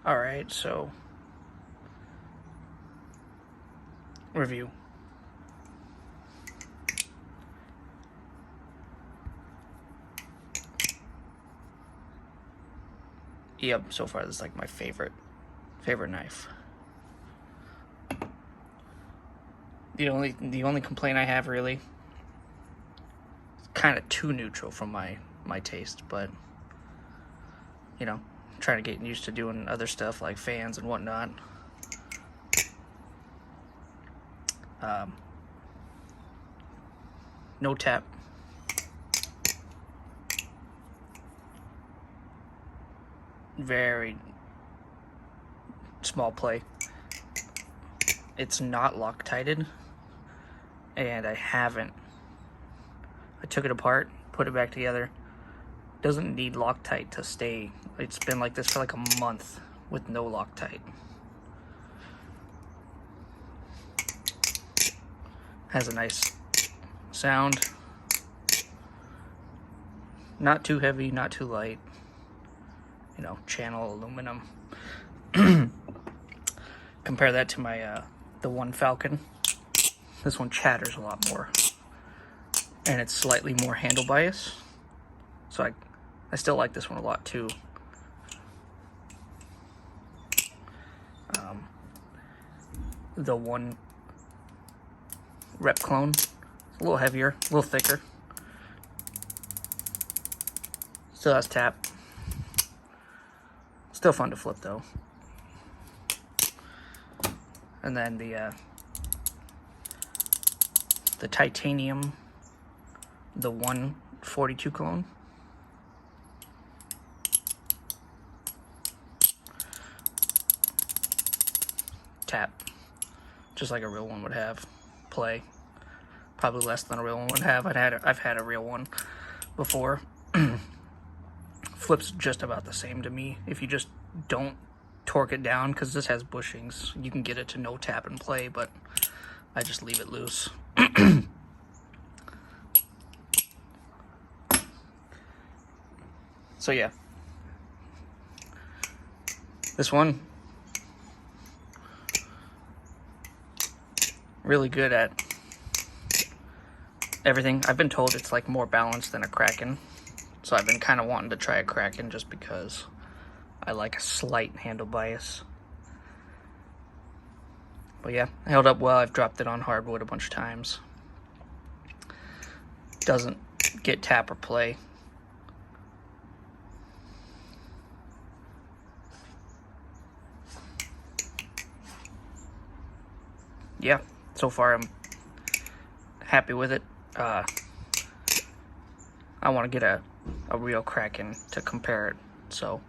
Alright, so review. Yep, so far this is like my favorite knife. The only complaint I have really, it's kind of too neutral from my taste, but you know, trying to get used to doing other stuff like fans and whatnot. No tap. Very small play. It's not Loctited, and I took it apart, put it back together. Doesn't need Loctite to stay. It's been like this for like a month with no Loctite. Has a nice sound. Not too heavy, not too light. You know, channel aluminum. Compare that to my the one Falcon. This one chatters a lot more, and it's slightly more handle bias. So I still like this one a lot too. The one Rep clone, a little heavier, a little thicker. Still has tap. Still fun to flip though. And then the titanium, the 142 clone. Tap, just like a real one would have. Play, probably less than a real one would have. I've had a real one before. Flips just about the same to me if you just don't torque it down, because this has bushings. You can get it to no tap and play, but I just leave it loose. So yeah, this one really good at everything. I've been told it's like more balanced than a Kraken, so I've been kind of wanting to try a Kraken just because I like a slight handle bias. But yeah, held up well. I've dropped it on hardwood a bunch of times. Doesn't get tap or play. Yeah, so far I'm happy with it. I want to get a real Kraken to compare it. So,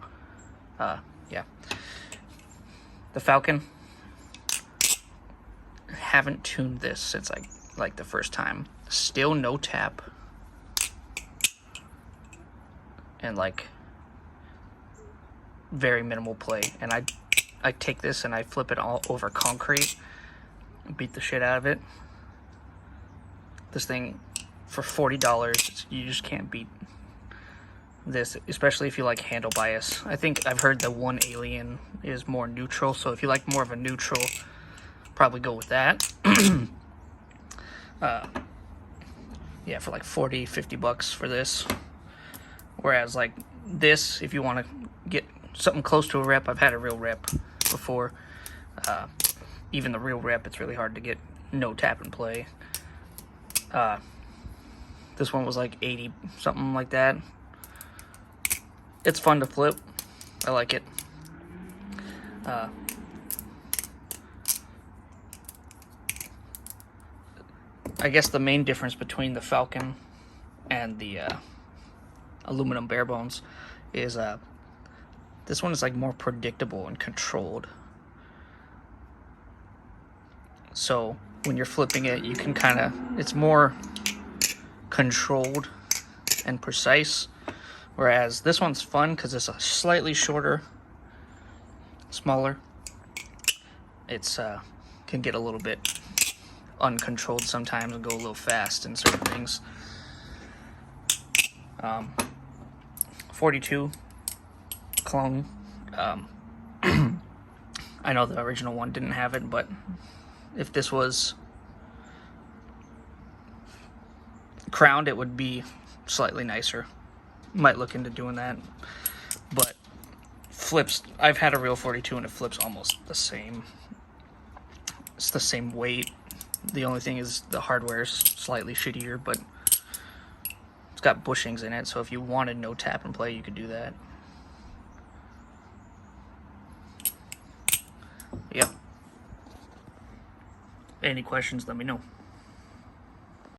yeah. The Falcon, haven't tuned this since like the first time. Still no tap. And like very minimal play. And I take this and I flip it all over concrete. Beat the shit out of it. This thing for $40, you just can't beat this, especially if you like handle bias. I think I've heard the one Alien is more neutral, so if you like more of a neutral, probably go with that. Yeah, for like 40, 50 bucks for this. Whereas like this, if you want to get something close to a rep, I've had a real rep before. Even the real rep, it's really hard to get no tap and play. This one was like 80, something like that. It's fun to flip. I like it. I guess the main difference between the Falcon and the aluminum Barebones is this one is like more predictable and controlled. So when you're flipping it, you can kind of, it's more controlled and precise. Whereas this one's fun because it's a slightly shorter, smaller. It's can get a little bit uncontrolled sometimes and go a little fast in certain things. 42 clone. I know the original one didn't have it, but if this was crowned, it would be slightly nicer. Might look into doing that. But flips, I've had a real 42 and it flips almost the same. It's the same weight. The only thing is the hardware is slightly shittier, but it's got bushings in it, so if you wanted no tap and play, you could do that. Yep. Any questions, let me know.